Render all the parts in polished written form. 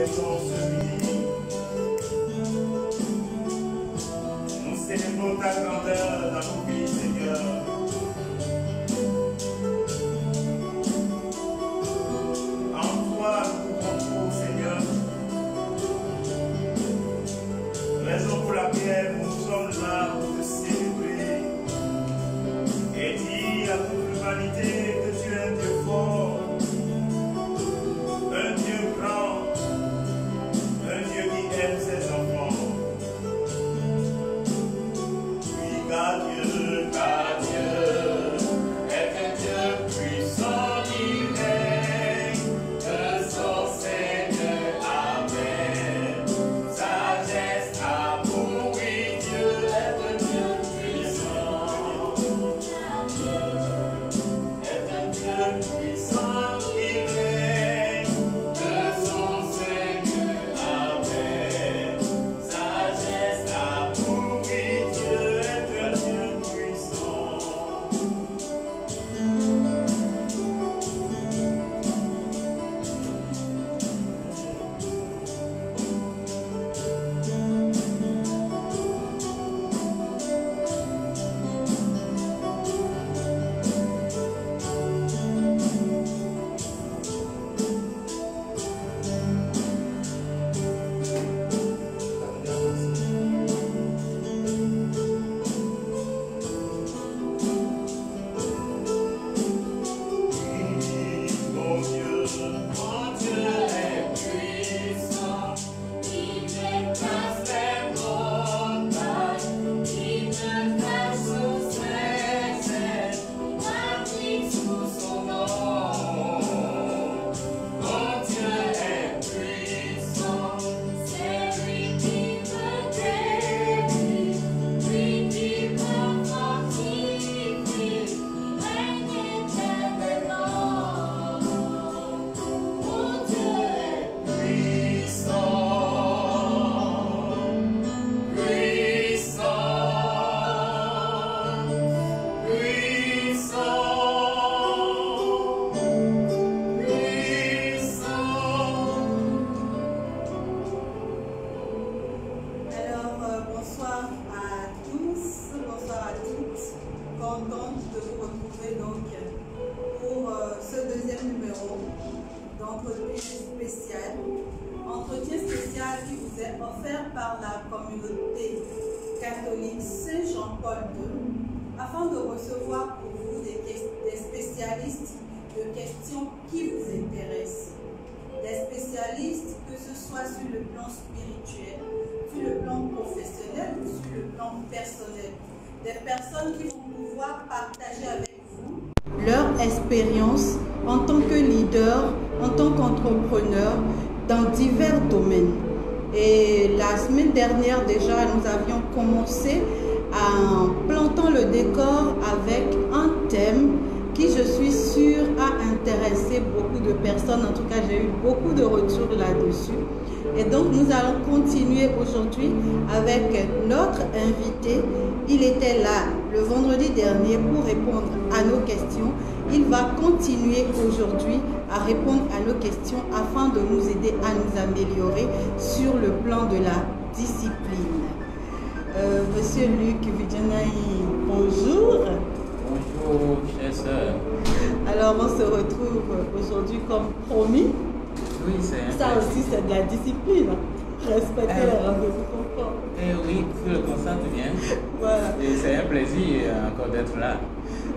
maison se vit. Nous célébrons ta grandeur dans nos vies, Seigneur. En toi, nous pouvons tout, Seigneur. Raison pour laquelle nous sommes là pour te célébrer et dire à toute l'humanité que tu es un Dieu fort, un Dieu grand, un Dieu qui aime ses enfants. Oui, car Dieu est un Dieu puissant qui règne, que son Seigneur, Amen. Sagesse, amour, oui, Dieu est un Dieu puissant. Est un Dieu puissant qui règne, que son Seigneur, Amen. Sagesse, amour, oui, Dieu est un Dieu puissant. Mon Dieu est puissant, il dépasse les montagnes, il ne passe sous ses ailes, il habite sous son nom. Mon Dieu est puissant, c'est lui qui me guérit, lui qui me fortifie, il règne éternellement. Mon Dieu est puissant, puissant, puissant, puissant. Alors, bonsoir à tous, bonsoir à toutes. Contente de vous retrouver donc pour ce deuxième numéro d'entretien spécial. Entretien spécial qui vous est offert par la communauté catholique Saint-Jean-Paul II afin de recevoir pour vous des spécialistes de questions qui vous intéressent. Des spécialistes, que ce soit sur le plan spirituel, sur le plan professionnel ou sur le plan personnel. Des personnes qui vont pouvoir partager avec vous leur expérience en tant que leader, en tant qu'entrepreneur dans divers domaines. Et la semaine dernière déjà, nous avions commencé en plantant le décor avec un thème qui, je suis sûre, a intéressé beaucoup de personnes. En tout cas, j'ai eu beaucoup de retours là-dessus. Et donc, nous allons continuer aujourd'hui avec notre invité. Il était là le vendredi dernier pour répondre à nos questions. Il va continuer aujourd'hui à répondre à nos questions afin de nous aider à nous améliorer sur le plan de la discipline. Monsieur Luc Vidjanaï, bonjour. Bonjour, chère sœur. Alors, on se retrouve aujourd'hui comme promis. Oui, c'est Ça aussi, c'est de la discipline. Respecter les rendez-vous conformes. Eh oui, tu le constates bien. Voilà. Et c'est un plaisir encore d'être là.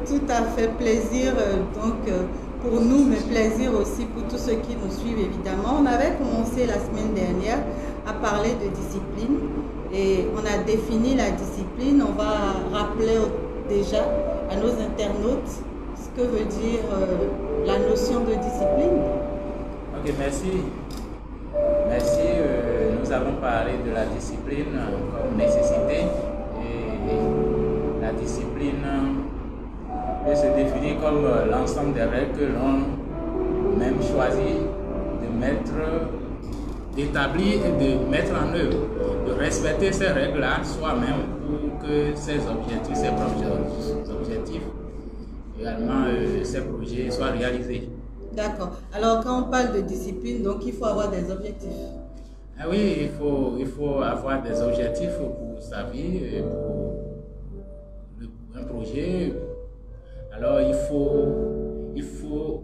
Tout à fait plaisir, pour nous, mais plaisir aussi pour tous ceux qui nous suivent évidemment. On avait commencé la semaine dernière à parler de discipline et on a défini la discipline. On va rappeler déjà à nos internautes ce que veut dire la notion de discipline. Ok, merci. Merci. Nous avons parlé de la discipline comme nécessité. Et la discipline peut se définir comme l'ensemble des règles que l'on même choisit de mettre, d'établir et de mettre en œuvre, de respecter ces règles-là soi-même pour que ces objectifs, également ces projets soient réalisés. D'accord. Alors, quand on parle de discipline, donc il faut avoir des objectifs. Ah oui, il faut avoir des objectifs pour sa vie, pour un projet. Alors, il faut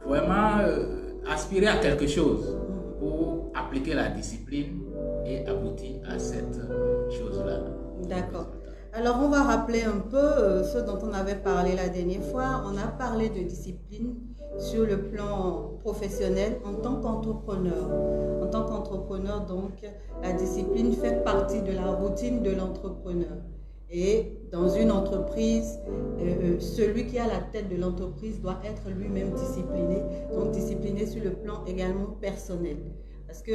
vraiment aspirer à quelque chose pour appliquer la discipline et aboutir à cette chose-là. D'accord. Alors, on va rappeler un peu ce dont on avait parlé la dernière fois. On a parlé de discipline sur le plan professionnel en tant qu'entrepreneur. En tant qu'entrepreneur, donc, la discipline fait partie de la routine de l'entrepreneur. Et dans une entreprise, celui qui a la tête de l'entreprise doit être lui-même discipliné, donc discipliné sur le plan également personnel. Parce que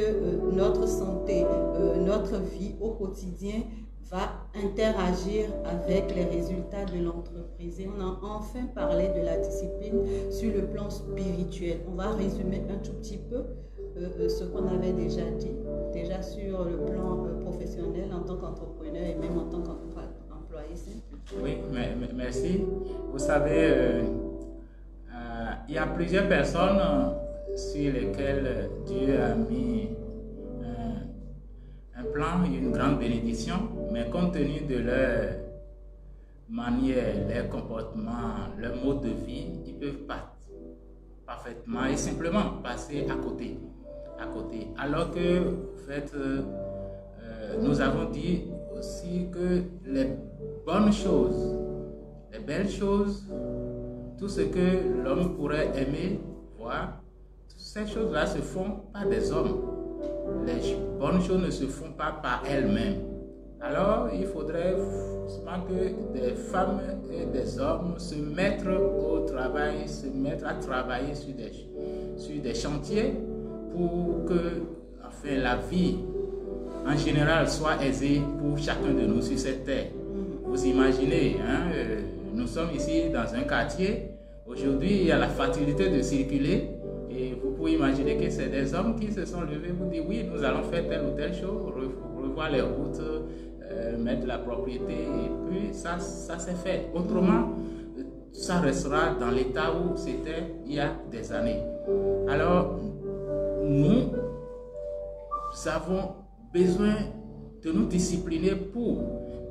notre santé, notre vie au quotidien va interagir avec les résultats de l'entreprise. Et on a enfin parlé de la discipline sur le plan spirituel. On va résumer un tout petit peu ce qu'on avait déjà dit, déjà sur le plan professionnel en tant qu'entrepreneur et même en tant qu'employé simple. Oui, merci. Vous savez, il y a plusieurs personnes sur lesquelles Dieu a mis un plan, une grande bénédiction, mais compte tenu de leur manière, leur comportement, leur mode de vie, ils peuvent pas parfaitement et simplement passer à côté. Alors que, en fait, nous avons dit aussi que les bonnes choses, les belles choses, tout ce que l'homme pourrait aimer, voir, toutes ces choses-là se font par des hommes. Les bonnes choses ne se font pas par elles-mêmes. Alors, il faudrait que des femmes et des hommes se mettent au travail, se mettent à travailler sur des chantiers pour que enfin, la vie en général soit aisée pour chacun de nous sur cette terre. Vous imaginez, hein, nous sommes ici dans un quartier. Aujourd'hui, il y a la facilité de circuler. Et vous pouvez imaginer que c'est des hommes qui se sont levés pour dire oui, nous allons faire telle ou telle chose, revoir les routes, mettre la propriété, et puis ça s'est fait. Autrement, ça restera dans l'état où c'était il y a des années. Alors, nous avons besoin de nous discipliner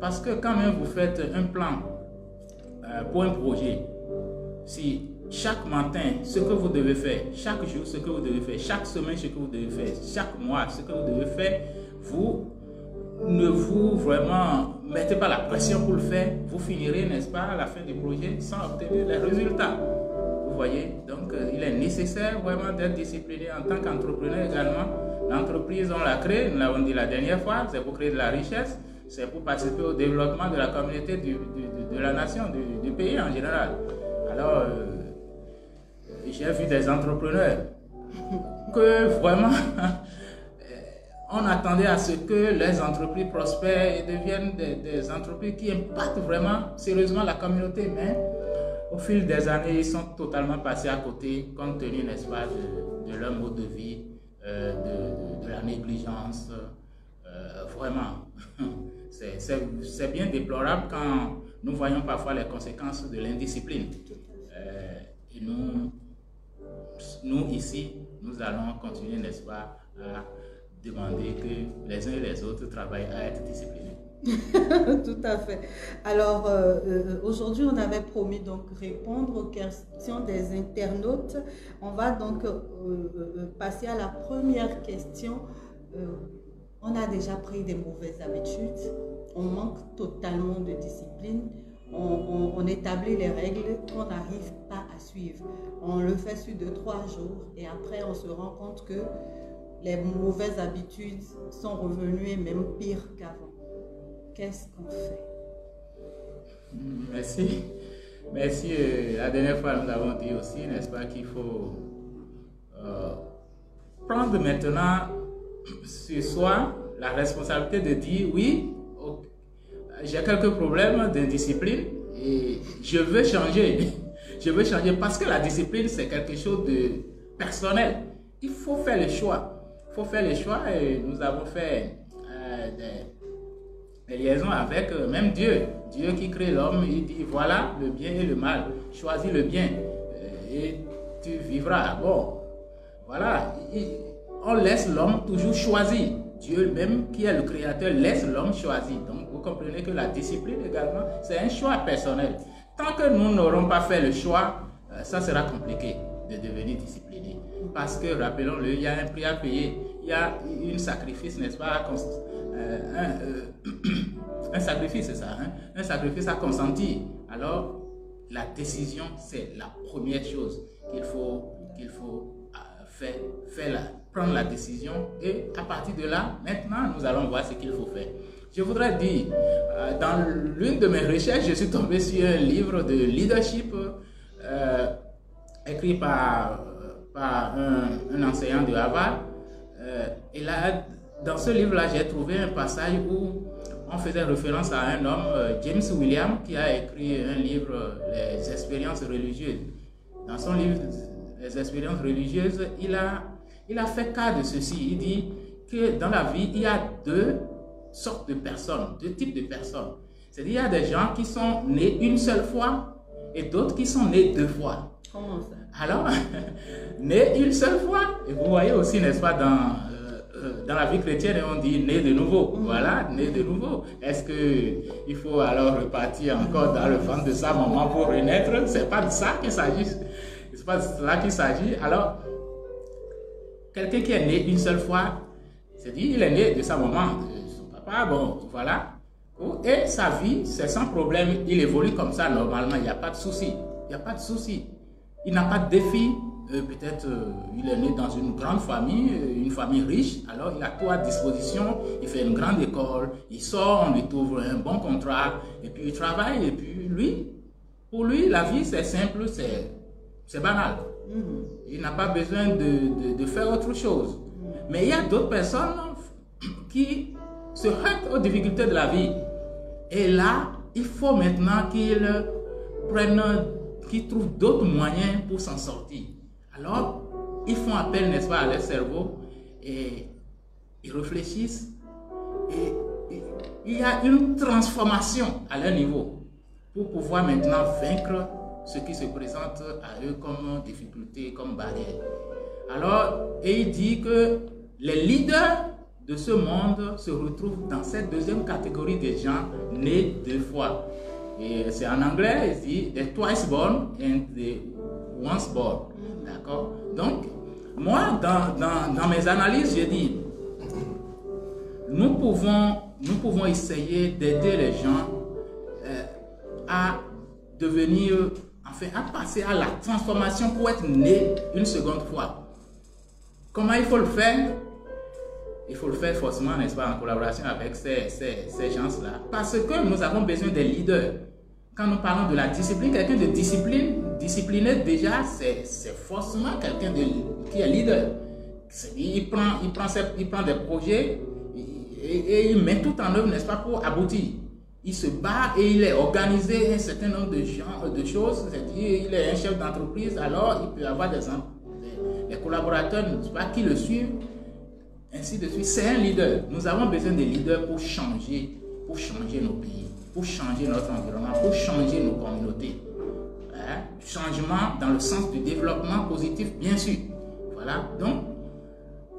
parce que quand même vous faites un plan pour un projet, si chaque matin, ce que vous devez faire, chaque jour, ce que vous devez faire, chaque semaine, ce que vous devez faire, chaque mois, ce que vous devez faire, vous ne vous vraiment mettez pas la pression pour le faire, vous finirez, n'est-ce pas, à la fin du projet sans obtenir les résultats. Vous voyez, donc il est nécessaire vraiment d'être discipliné en tant qu'entrepreneur également. L'entreprise, on l'a créée, nous l'avons dit la dernière fois, c'est pour créer de la richesse, c'est pour participer au développement de la communauté, de la nation, du pays en général. Alors, j'ai vu des entrepreneurs que vraiment on attendait à ce que les entreprises prospèrent et deviennent des entreprises qui impactent vraiment sérieusement la communauté, mais au fil des années, ils sont totalement passés à côté compte tenu, n'est-ce pas, de leur mode de vie, de la négligence. Vraiment, c'est bien déplorable quand nous voyons parfois les conséquences de l'indiscipline. Et nous ici, nous allons continuer, n'est-ce pas, à demander que les uns et les autres travaillent à être disciplinés. Tout à fait. Alors, aujourd'hui, on avait promis donc répondre aux questions des internautes. On va donc passer à la première question. On a déjà pris des mauvaises habitudes. On manque totalement de discipline. On établit les règles qu'on n'arrive pas à suivre. On le fait sur 2-3 jours et après on se rend compte que les mauvaises habitudes sont revenues et même pire qu'avant. Qu'est-ce qu'on fait? Merci. Merci. La dernière fois, nous avons dit aussi, n'est-ce pas, qu'il faut prendre maintenant sur soi la responsabilité de dire oui, j'ai quelques problèmes d'indiscipline et je veux changer. Je veux changer parce que la discipline, c'est quelque chose de personnel. Il faut faire le choix. Il faut faire le choix et nous avons fait des liaisons avec même Dieu. Dieu qui crée l'homme, il dit voilà le bien et le mal. Choisis le bien. Et tu vivras. Bon, voilà, on laisse l'homme toujours choisir. Dieu même, qui est le créateur, laisse l'homme choisir. Donc, vous comprenez que la discipline également, c'est un choix personnel. Tant que nous n'aurons pas fait le choix, ça sera compliqué de devenir discipliné. Parce que, rappelons-le, il y a un prix à payer, il y a un sacrifice, n'est-ce pas, un sacrifice, c'est ça, hein? Un sacrifice à consentir. Alors, la décision, c'est la première chose qu'il faut prendre la décision, et à partir de là, maintenant, nous allons voir ce qu'il faut faire. Je voudrais dire, dans l'une de mes recherches, je suis tombé sur un livre de leadership écrit par un enseignant de Harvard. Et là, dans ce livre-là, j'ai trouvé un passage où on faisait référence à un homme, James Williams, qui a écrit un livre, Les expériences religieuses. Dans son livre, Les expériences religieuses, il a fait cas de ceci. Il dit que dans la vie, il y a deux sortes de personnes, deux types de personnes. C'est-à-dire, il y a des gens qui sont nés une seule fois et d'autres qui sont nés deux fois. Comment ça? Alors, nés une seule fois, et vous voyez aussi, n'est-ce pas, dans la vie chrétienne, on dit né de nouveau. Voilà, né de nouveau. Est-ce qu'il faut alors repartir encore dans le ventre de sa maman pour renaître? C'est pas de ça qu'il s'agit. C'est pas de cela qu'il s'agit. Alors, quelqu'un qui est né une seule fois, c'est-à-dire il est né de sa maman, de son papa, bon, voilà. Et sa vie, c'est sans problème. Il évolue comme ça normalement. Il n'y a pas de souci. Il n'y a pas de souci. Il n'a pas de défi. Peut-être il est né dans une grande famille, une famille riche, alors il a tout à disposition, il fait une grande école, il sort, on lui trouve un bon contrat, et puis il travaille, et puis pour lui, la vie c'est simple, c'est banal. Il n'a pas besoin de faire autre chose. Mais il y a d'autres personnes qui se heurtent aux difficultés de la vie. Et là, il faut maintenant qu'ils trouvent d'autres moyens pour s'en sortir. Alors, ils font appel, n'est-ce pas, à leur cerveau et ils réfléchissent et il y a une transformation à leur niveau pour pouvoir maintenant vaincre ce qui se présente à eux comme difficulté, comme barrière. Alors, et il dit que les leaders de ce monde se retrouvent dans cette deuxième catégorie des gens nés deux fois. Et c'est en anglais, il dit the twice born and the once born. D'accord? Donc, moi, dans mes analyses, j'ai dit, nous pouvons essayer d'aider les gens à devenir, enfin, à passer à la transformation pour être né une seconde fois. Comment il faut le faire? Il faut le faire forcément, n'est-ce pas, en collaboration avec ces gens-là. Parce que nous avons besoin des leaders. Quand nous parlons de la discipline, quelqu'un de discipliné déjà, c'est forcément quelqu'un qui est leader. Il prend des projets et il met tout en œuvre, n'est-ce pas, pour aboutir. Il se bat et il est organisé un certain nombre de choses. C'est-à-dire, il est un chef d'entreprise, alors il peut avoir des collaborateurs, n'est-ce pas, qui le suivent, ainsi de suite. C'est un leader. Nous avons besoin de leaders pour changer nos pays, pour changer notre environnement, pour changer nos communautés. Changement dans le sens du développement positif, bien sûr. Voilà. Donc,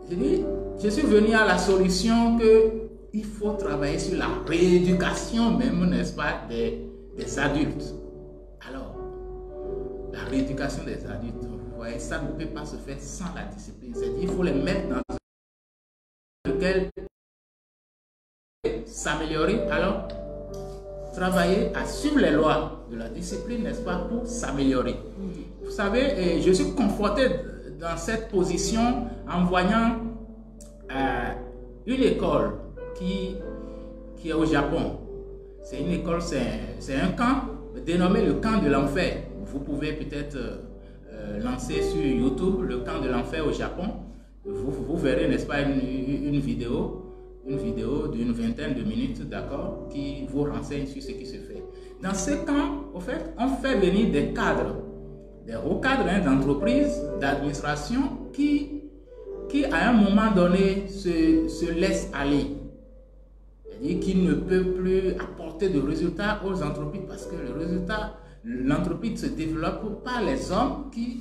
je suis venu à la solution qu'il faut travailler sur la rééducation même, n'est-ce pas, des adultes. Alors, la rééducation des adultes, vous voyez, ça ne peut pas se faire sans la discipline. C'est-à-dire qu'il faut les mettre dans lequel s'améliorer. Alors, travailler à suivre les lois de la discipline, n'est-ce pas, pour s'améliorer. Vous savez, je suis conforté dans cette position en voyant une école qui est au Japon. C'est une école, c'est un camp dénommé le camp de l'enfer. Vous pouvez peut-être lancer sur YouTube le camp de l'enfer au Japon. Vous verrez, n'est-ce pas, une vidéo d'une vingtaine de minutes, d'accord, qui vous renseigne sur ce qui se fait. Dans ce camp, au fait, on fait venir des cadres, des hauts cadres d'entreprise, d'administration, qui à un moment donné se laissent aller. C'est-à-dire qu'ils ne peuvent plus apporter de résultats aux entreprises parce que l'entreprise se développe par les hommes qui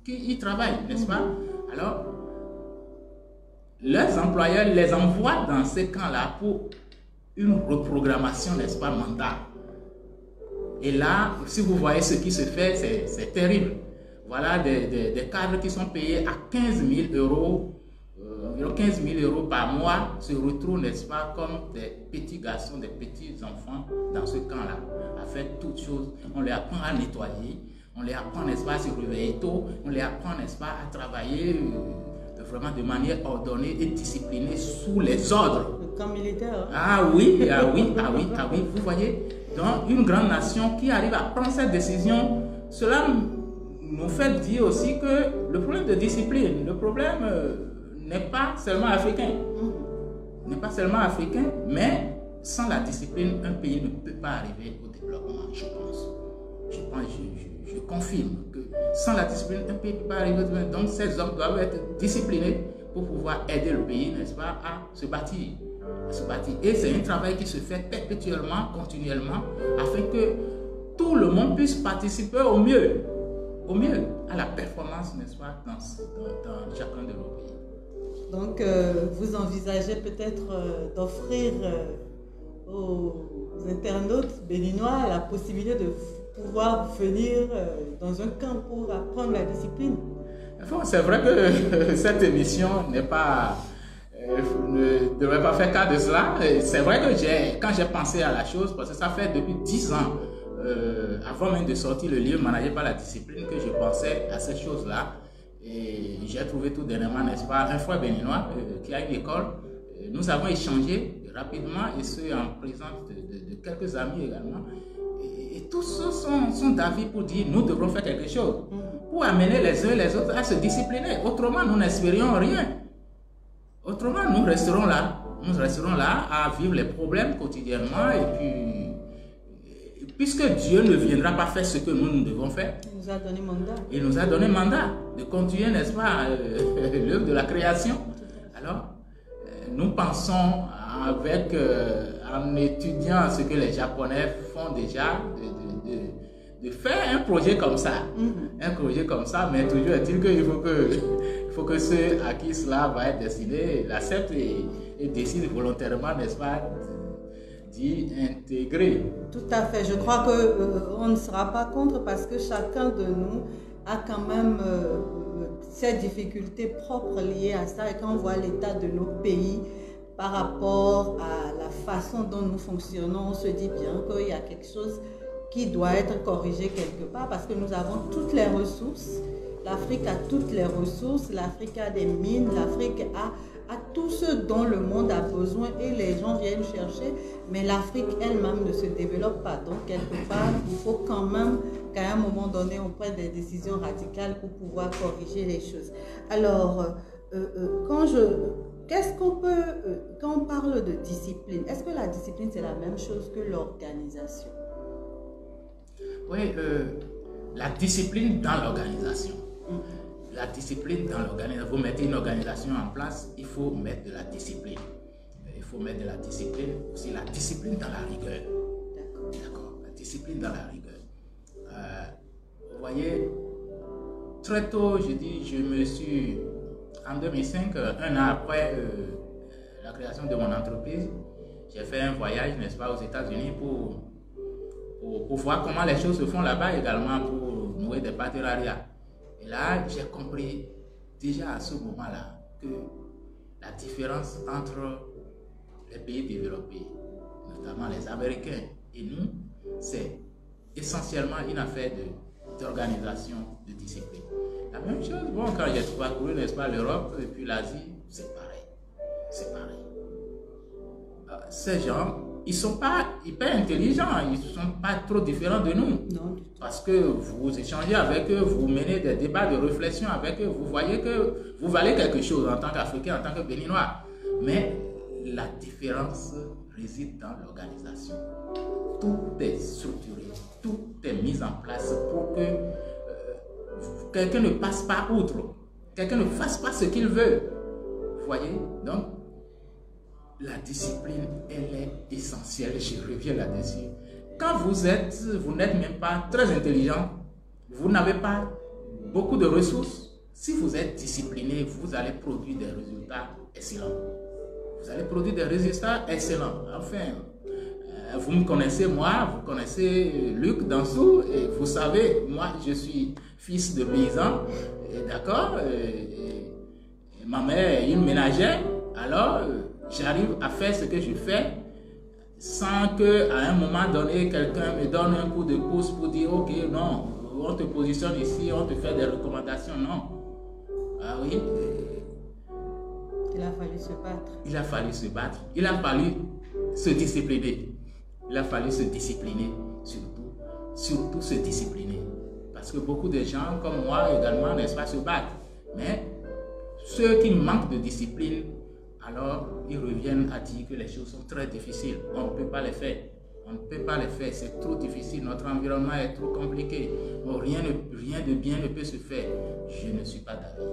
qui y travaillent, n'est-ce pas? Alors, leurs employeurs les envoient dans ces camps-là pour une reprogrammation, n'est-ce pas, mentale. Et là, si vous voyez ce qui se fait, c'est terrible. Voilà des cadres qui sont payés à 15 000 euros, environ 15 000 euros par mois, se retrouvent, n'est-ce pas, comme des petits garçons, des petits enfants dans ce camp-là, à faire toutes choses. On les apprend à nettoyer, on les apprend, n'est-ce pas, à se réveiller tôt, on les apprend, n'est-ce pas, à travailler vraiment de manière ordonnée et disciplinée sous les ordres. Le camp militaire. Hein? Ah oui, vous voyez, donc une grande nation qui arrive à prendre cette décision, cela nous fait dire aussi que le problème de discipline, le problème n'est pas seulement africain. N'est pas seulement africain, mais sans la discipline, un pays ne peut pas arriver au développement, je pense. Je confirme que sans la discipline, un pays ne peut pas arriver au développement. Donc ces hommes doivent être disciplinés pour pouvoir aider le pays, n'est-ce pas, à se bâtir. Et c'est un travail qui se fait perpétuellement, continuellement, afin que tout le monde puisse participer au mieux à la performance, n'est-ce pas, dans chacun de nos pays. Donc, vous envisagez peut-être d'offrir aux internautes béninois la possibilité de pouvoir venir dans un camp pour apprendre la discipline. Enfin, c'est vrai que cette émission n'est pas... ne devrait pas faire cas de cela. C'est vrai que quand j'ai pensé à la chose, parce que ça fait depuis 10 ans, avant même de sortir le livre Manager par la discipline, que je pensais à ces choses-là. Et j'ai trouvé tout dernièrement, n'est-ce pas, un frère béninois qui a une école. Nous avons échangé rapidement, et ce en présence de quelques amis également. Et tous ceux sont d'avis pour dire nous devrons faire quelque chose pour amener les uns et les autres à se discipliner. Autrement, nous n'espérions rien. Autrement, nous resterons là. Nous resterons là à vivre les problèmes quotidiennement. Et puis, puisque Dieu ne viendra pas faire ce que nous devons faire, il nous a donné mandat. Il nous a donné mandat de continuer, n'est-ce pas, l'œuvre de la création. Alors, nous pensons en étudiant ce que les Japonais font déjà, de faire un projet comme ça. Un projet comme ça, mais toujours est-il qu'il faut que ceux à qui cela va être destiné l'acceptent et décident volontairement, n'est-ce pas, d'y intégrer. Tout à fait. Je crois qu'on ne sera pas contre parce que chacun de nous a quand même ses difficultés propres liées à ça. Et quand on voit l'état de nos pays par rapport à la façon dont nous fonctionnons, on se dit bien qu'il y a quelque chose qui doit être corrigé quelque part parce que nous avons toutes les ressources. L'Afrique a toutes les ressources, l'Afrique a des mines, l'Afrique a tout ce dont le monde a besoin et les gens viennent chercher, mais l'Afrique elle-même ne se développe pas. Donc, quelque part, il faut quand même qu'à un moment donné, on prenne des décisions radicales pour pouvoir corriger les choses. Alors, quand on parle de discipline, est-ce que la discipline, c'est la même chose que l'organisation? Oui, la discipline dans l'organisation. La discipline dans l'organisation. Vous mettez une organisation en place, il faut mettre de la discipline. Il faut mettre de la discipline, aussi la discipline dans la rigueur. D'accord. La discipline dans la rigueur. Vous voyez, très tôt, je me suis, en 2005, un an après la création de mon entreprise, j'ai fait un voyage, n'est-ce pas, aux États-Unis pour voir comment les choses se font là-bas, également pour nouer des partenariats. Et là, j'ai compris déjà à ce moment-là que la différence entre les pays développés, notamment les Américains et nous, c'est essentiellement une affaire d'organisation, de discipline. La même chose, bon, quand j'ai parcouru, n'est-ce pas, l'Europe et puis l'Asie, c'est pareil. C'est pareil. Ces gens, ils ne sont pas hyper intelligents, ils ne sont pas trop différents de nous. Non. Parce que vous échangez avec eux, vous menez des débats de réflexion avec eux, vous voyez que vous valez quelque chose en tant qu'Africain, en tant que Béninois. Mais la différence réside dans l'organisation. Tout est structuré, tout est mis en place pour que quelqu'un ne passe pas outre, quelqu'un ne fasse pas ce qu'il veut. Vous voyez? Donc, la discipline, elle est essentielle. Je reviens là-dessus. Quand vous n'êtes même pas très intelligent, vous n'avez pas beaucoup de ressources. Si vous êtes discipliné, vous allez produire des résultats excellents. Vous allez produire des résultats excellents. Enfin, vous me connaissez, moi, vous connaissez Luc Dansou, et vous savez, moi, je suis fils de paysan, d'accord, ma mère est une ménagère, alors j'arrive à faire ce que je fais sans qu'à un moment donné, quelqu'un me donne un coup de pouce pour dire, ok, non, on te positionne ici, on te fait des recommandations, non. Ah oui. Il a fallu se battre. Il a fallu se battre. Il a fallu se discipliner. Il a fallu se discipliner, surtout se discipliner. Parce que beaucoup de gens, comme moi également, n'est-ce pas, se battent. Mais ceux qui manquent de discipline, alors ils reviennent à dire que les choses sont très difficiles. On ne peut pas les faire. On ne peut pas les faire. C'est trop difficile. Notre environnement est trop compliqué. Rien de bien ne peut se faire. Je ne suis pas d'avis.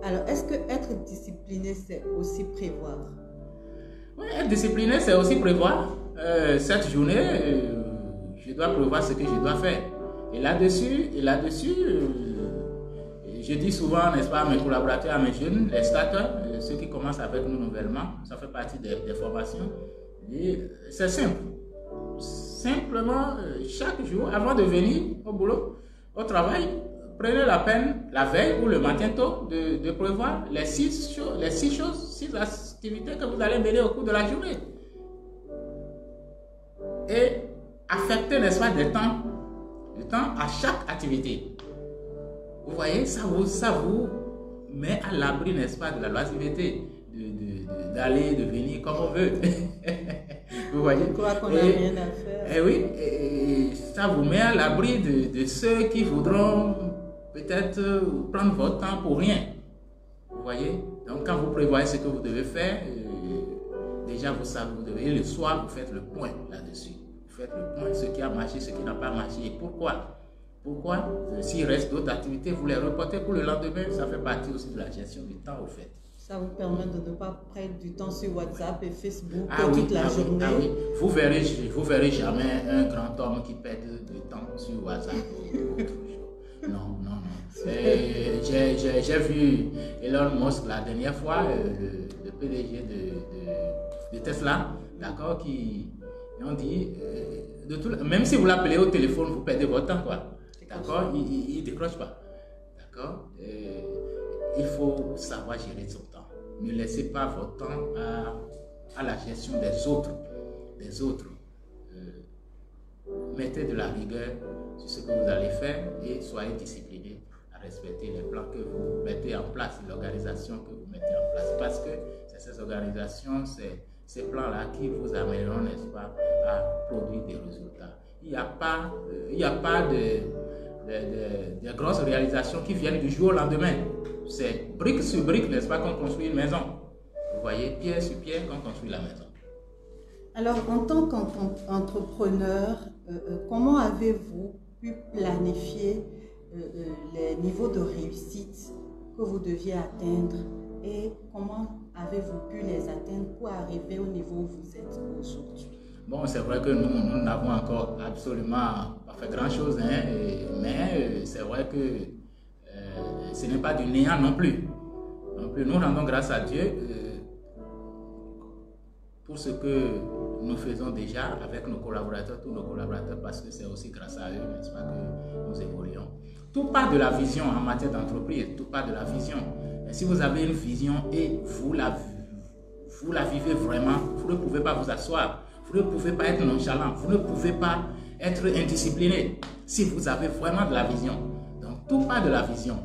Alors, est-ce que être discipliné, c'est aussi prévoir? Oui, être discipliné, c'est aussi prévoir. Cette journée, je dois prévoir ce que je dois faire. Et là-dessus, je dis souvent, n'est-ce pas, à mes collaborateurs, à mes jeunes, les starters, ceux qui commencent avec nous nouvellement, ça fait partie des formations. C'est simple. Simplement, chaque jour, avant de venir au boulot, au travail, prenez la peine, la veille ou le matin tôt, de prévoir les 6 activités que vous allez mener au cours de la journée. Et affecter, n'est-ce pas, du temps à chaque activité. Vous voyez, ça vous met à l'abri, n'est-ce pas, de la loisiveté, d'aller, de venir comme on veut. Vous voyez? Quoi qu'on n'a rien à faire. Et oui, et ça vous met à l'abri de ceux qui voudront peut-être prendre votre temps pour rien. Vous voyez? Donc quand vous prévoyez ce que vous devez faire, déjà vous savez, vous devez, et le soir, vous faites le point là-dessus. Vous faites le point, ce qui a marché, ce qui n'a pas marché, et pourquoi. Pourquoi? S'il reste d'autres activités, vous les reportez pour le lendemain. Ça fait partie aussi de la gestion du temps, au fait. Ça vous permet de ne pas prendre du temps sur WhatsApp et Facebook toute la journée. Oui. Vous verrez jamais un grand homme qui perd du temps sur WhatsApp ou autre chose. Non. J'ai vu Elon Musk la dernière fois, le PDG de Tesla, d'accord, qui ont dit, même si vous l'appelez au téléphone, vous perdez votre temps, quoi. D'accord, il ne décroche pas. D'accord, il faut savoir gérer son temps. Ne laissez pas votre temps à la gestion des autres. Mettez de la rigueur sur ce que vous allez faire et soyez disciplinés à respecter les plans que vous mettez en place, l'organisation que vous mettez en place. Parce que c'est ces organisations, ces plans-là qui vous amèneront, n'est-ce pas, à produire des résultats. Il n'y a pas de grosses réalisations qui viennent du jour au lendemain. C'est brique sur brique, n'est-ce pas, qu'on construit une maison. Vous voyez, pierre sur pierre, qu'on construit la maison. Alors, en tant qu'entrepreneur, comment avez-vous pu planifier les niveaux de réussite que vous deviez atteindre et comment avez-vous pu les atteindre pour arriver au niveau où vous êtes aujourd'hui? Bon, c'est vrai que nous n'avons encore absolument pas fait grand-chose, hein, mais c'est vrai que ce n'est pas du néant non plus. Nous rendons grâce à Dieu pour ce que nous faisons déjà avec nos collaborateurs, tous nos collaborateurs, parce que c'est aussi grâce à eux, n'est-ce pas, que nous évoluons. Tout part de la vision en matière d'entreprise, tout part de la vision. Et si vous avez une vision et vous la vivez vraiment, vous ne pouvez pas vous asseoir, vous ne pouvez pas être nonchalant, vous ne pouvez pas être indiscipliné si vous avez vraiment de la vision. Donc tout part de la vision.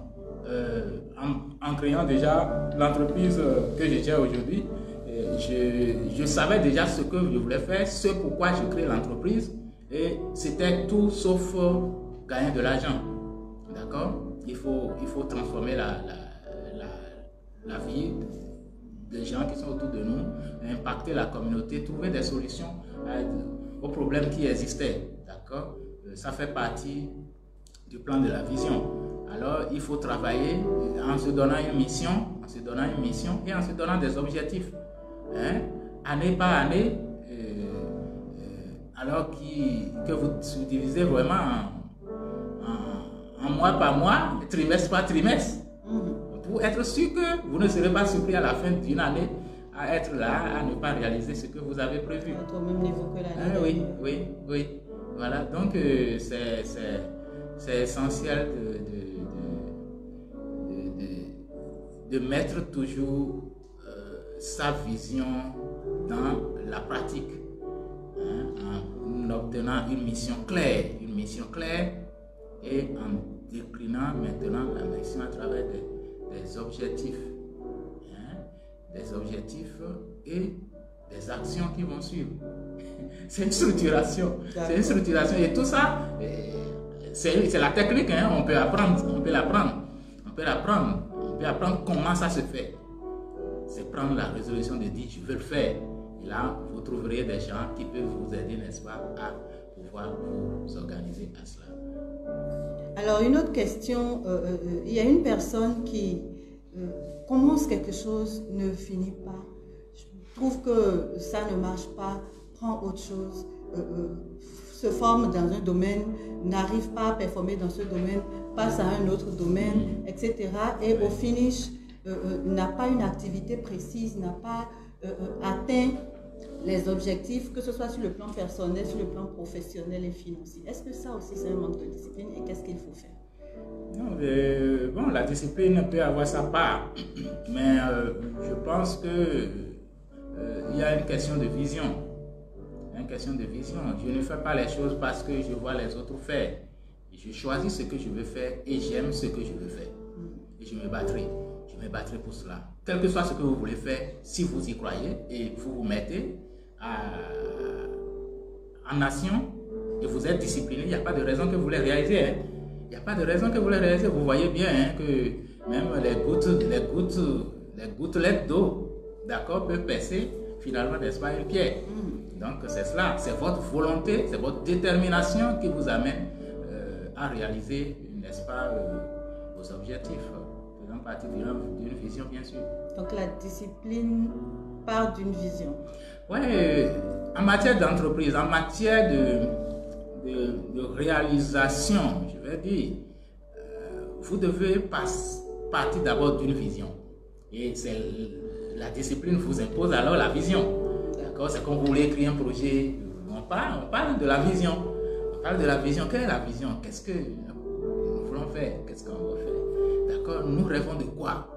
En créant déjà l'entreprise que je tiens aujourd'hui, je savais déjà ce que je voulais faire, ce pourquoi je crée l'entreprise, et c'était tout sauf gagner de l'argent. D'accord? Il faut transformer la vie des gens qui sont autour de nous, impacter la communauté, trouver des solutions aux problèmes qui existaient. D'accord? Ça fait partie du plan de la vision. Alors, il faut travailler en se donnant une mission, et en se donnant des objectifs. Hein? Année par année, alors que vous divisez vraiment en mois par mois, trimestre par trimestre, pour être sûr que vous ne serez pas surpris à la fin d'une année à être là, à ne pas réaliser ce que vous avez prévu. Être au même niveau que l'année. Oui. Voilà, donc c'est essentiel de mettre toujours sa vision dans la pratique, en obtenant une mission claire et en déclinant maintenant la mission à travers des objectifs, et des actions qui vont suivre. C'est une structuration. Et tout ça, c'est la technique, on peut apprendre comment ça se fait. C'est prendre la résolution de dire je veux le faire. Et là, vous trouverez des gens qui peuvent vous aider, n'est-ce pas, à pouvoir vous organiser à cela. Alors, une autre question, il y a une personne qui commence quelque chose, ne finit pas. Je trouve que ça ne marche pas, prend autre chose, se forme dans un domaine, n'arrive pas à performer dans ce domaine, passe à un autre domaine, etc. Et au finish, n'a pas une activité précise, n'a pas atteint les objectifs, que ce soit sur le plan personnel, sur le plan professionnel et financier. Est-ce que ça aussi c'est un manque de discipline et qu'est-ce qu'il faut faire? Non, bon, la discipline peut avoir sa part, mais je pense que il y a une question de vision. Je ne fais pas les choses parce que je vois les autres faire. Je choisis ce que je veux faire et j'aime ce que je veux faire. Et je me battrai pour cela. Quel que soit ce que vous voulez faire, si vous y croyez et vous vous mettez en action et vous êtes discipliné, il n'y a pas de raison que vous les réalisez. Il n'y a pas de raison que vous les réalisez. Vous voyez bien que même les gouttelettes d'eau, d'accord, peuvent percer finalement, n'est-ce pas, une pierre. Donc c'est cela, c'est votre volonté, c'est votre détermination qui vous amène à réaliser, n'est-ce pas, vos objectifs. Faisant partie d'une vision, bien sûr. Donc la discipline part d'une vision. Oui, en matière d'entreprise, en matière de réalisation, je vais dire, vous devez partir d'abord d'une vision. Et la discipline vous impose alors la vision. D'accord? C'est comme vous voulez écrire un projet, on parle de la vision. On parle de la vision. Quelle est la vision? Qu'est-ce que nous voulons faire? Qu'est-ce qu'on veut faire? D'accord? Nous rêvons de quoi?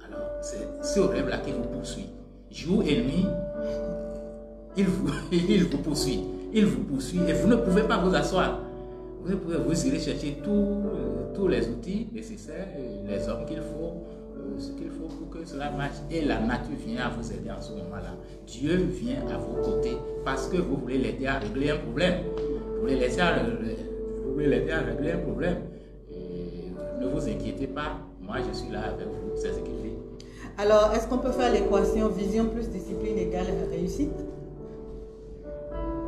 Alors, c'est ce rêve-là qui vous poursuit. Jour et nuit, il vous poursuit. Et vous ne pouvez pas vous asseoir. Vous irez chercher tous les outils nécessaires, les hommes qu'il faut, ce qu'il faut pour que cela marche. Et la nature vient à vous aider en ce moment-là. Dieu vient à vos côtés parce que vous voulez l'aider à régler un problème. Vous voulez l'aider à régler un problème. Et ne vous inquiétez pas, moi je suis là avec vous, c'est ce qu'il dit. Alors, est-ce qu'on peut faire l'équation vision plus discipline égale réussite?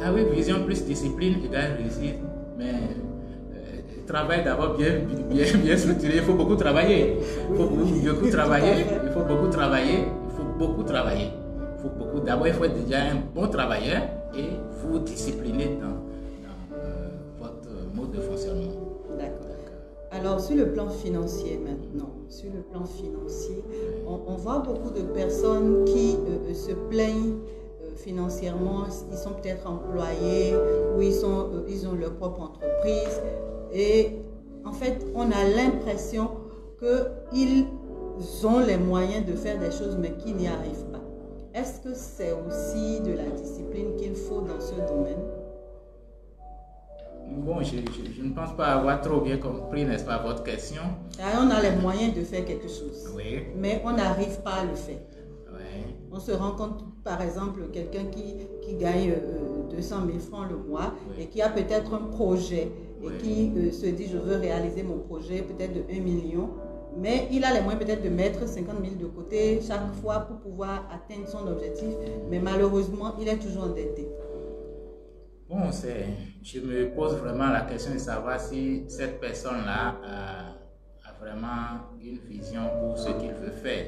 Ah oui, vision plus discipline égale réussite, mais travail d'abord bien structuré, il faut beaucoup travailler. D'abord, il faut être déjà un bon travailleur et vous discipliner dans votre mode de fonctionnement. D'accord. Alors, sur le plan financier maintenant, on voit beaucoup de personnes qui se plaignent financièrement. Ils sont peut-être employés ou ils ont leur propre entreprise et en fait, on a l'impression qu'ils ont les moyens de faire des choses mais qu'ils n'y arrivent pas. Est-ce que c'est aussi de la discipline qu'il faut dans ce domaine? Bon, je ne pense pas avoir trop bien compris, n'est-ce pas, votre question. On a les moyens de faire quelque chose, oui, mais on n'arrive pas à le faire. Oui. On se rend compte, par exemple, quelqu'un qui gagne 200 000 francs le mois, oui, et qui a peut-être un projet et oui, qui se dit je veux réaliser mon projet peut-être de 1 million, mais il a les moyens peut-être de mettre 50 000 de côté chaque fois pour pouvoir atteindre son objectif, mais malheureusement il est toujours endetté. Bon, je me pose vraiment la question de savoir si cette personne-là a vraiment une vision pour ce qu'il veut faire.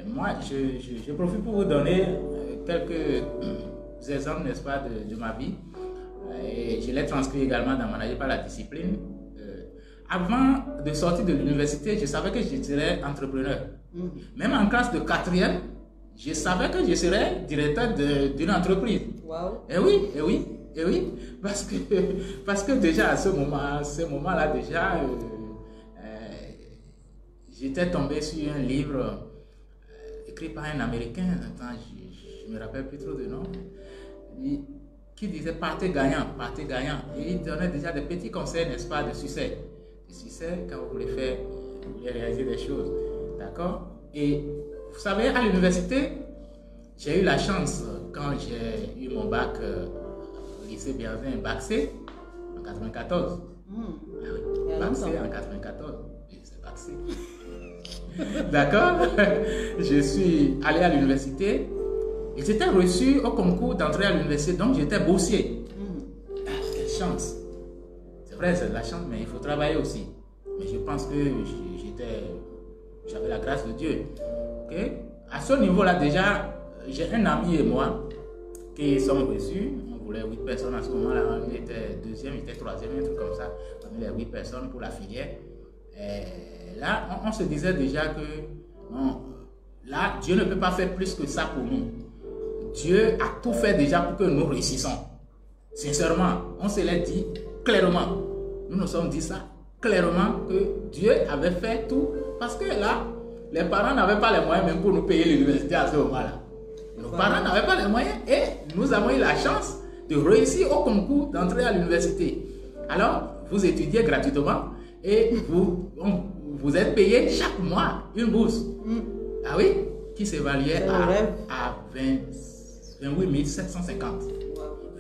Moi, je profite pour vous donner quelques exemples, n'est-ce pas, de ma vie. Et je l'ai transcrit également dans Manager par la discipline. Avant de sortir de l'université, je savais que je serais entrepreneur. Même en classe de 4e, je savais que je serais directeur d'une entreprise. Wow. Et oui, parce que déjà à ce moment-là, déjà, j'étais tombé sur un livre écrit par un Américain, attends, je ne me rappelle plus trop de nom, qui disait partez gagnant. Et il donnait déjà des petits conseils, n'est-ce pas, de succès. De succès quand vous voulez réaliser des choses. D'accord? Et vous savez, à l'université, j'ai eu la chance, quand j'ai eu mon bac au lycée Bienvin, bac C, en 94. Ah oui, bac C en 94. Oui, c'est bac C. D'accord? Je suis allé à l'université et j'étais reçu au concours d'entrée à l'université, donc j'étais boursier. Ah, quelle chance! C'est vrai, c'est de la chance, mais il faut travailler aussi. Mais je pense que j'avais la grâce de Dieu. Okay? À ce niveau-là, déjà, j'ai un ami et moi qui sont reçus. On voulait 8 personnes à ce moment-là. On était 2e, il était 3e, un truc comme ça. On avait 8 personnes pour la filière. Et là, on se disait déjà que non, là, Dieu ne peut pas faire plus que ça pour nous. Dieu a tout fait déjà pour que nous réussissons. Sincèrement, on se l'a dit clairement. Nous nous sommes dit ça clairement, que Dieu avait fait tout. Parce que là, les parents n'avaient pas les moyens même pour nous payer l'université à ce moment-là. Nos parents n'avaient pas les moyens et nous avons eu la chance de réussir au concours d'entrée à l'université. Alors, vous étudiez gratuitement et vous êtes payé chaque mois une bourse. Ah oui, qui s'évaluait à 28 750.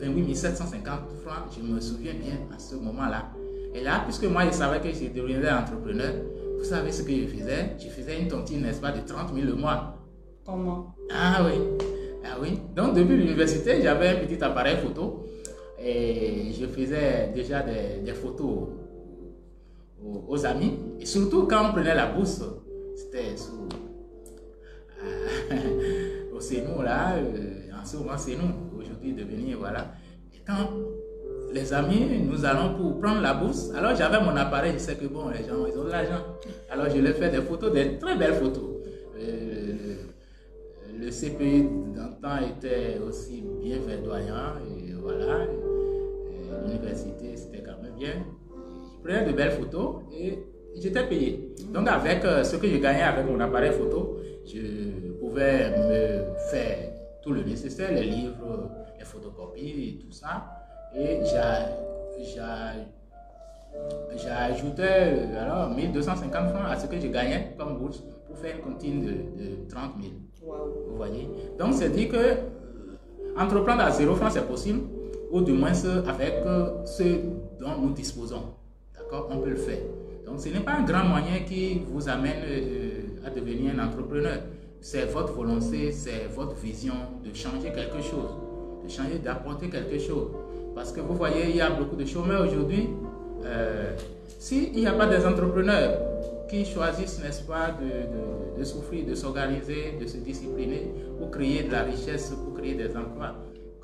28 750 francs, je me souviens bien à ce moment-là. Et là, puisque moi, je savais que je deviendrais entrepreneur, vous savez ce que je faisais? Je faisais une tontine, n'est-ce pas, de 30 000 le mois. Comment? Ah oui. Ah oui. Donc, depuis l'université, j'avais un petit appareil photo et je faisais déjà des photos aux amis. Et surtout, quand on prenait la bourse, c'était au CENU, là, en ce moment CENU, aujourd'hui devenu, voilà. Et quand les amis, nous allons pour prendre la bourse. Alors j'avais mon appareil, je sais que bon, les gens, ils ont de l'argent. Alors je leur fais des photos, des très belles photos. Le CPI d'antan était aussi bien verdoyant, et voilà. L'université, c'était quand même bien. Je prenais de belles photos et j'étais payé. Donc avec ce que je gagnais avec mon appareil photo, je pouvais me faire tout le nécessaire, les livres, les photocopies et tout ça. Et j'ajoutais alors 1250 francs à ce que je gagnais comme bourse pour faire une cantine de 30 000. Wow. Vous voyez? Donc c'est dit que entreprendre à 0 francs c'est possible, ou du moins avec ce dont nous disposons. D'accord? On peut le faire. Donc ce n'est pas un grand moyen qui vous amène à devenir un entrepreneur. C'est votre volonté, c'est votre vision de changer quelque chose, de changer, d'apporter quelque chose. Parce que vous voyez, il y a beaucoup de chômeurs aujourd'hui. S'il n'y a pas des entrepreneurs qui choisissent, n'est-ce pas, de souffrir, de s'organiser, de se discipliner pour créer de la richesse, pour créer des emplois,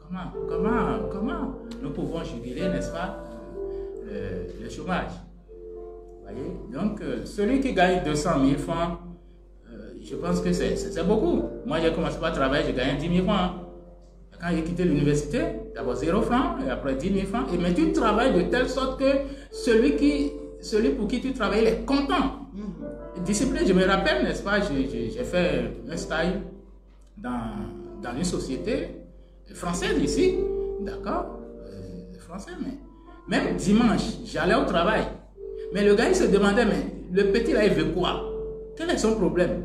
comment nous pouvons juguler, n'est-ce pas, le chômage? Vous voyez? Donc, celui qui gagne 200 000 francs, je pense que c'est beaucoup. Moi, j'ai commencé par travailler, j'ai gagné 10 000 francs. Quand j'ai quitté l'université, d'abord 0 francs, et après 10 000 francs. Mais tu travailles de telle sorte que celui pour qui tu travailles, il est content. Discipline, je me rappelle, n'est-ce pas, j'ai fait un stage dans une société française ici, d'accord, français, mais même dimanche, j'allais au travail. Mais le gars, il se demandait, mais le petit là, il veut quoi? Quel est son problème?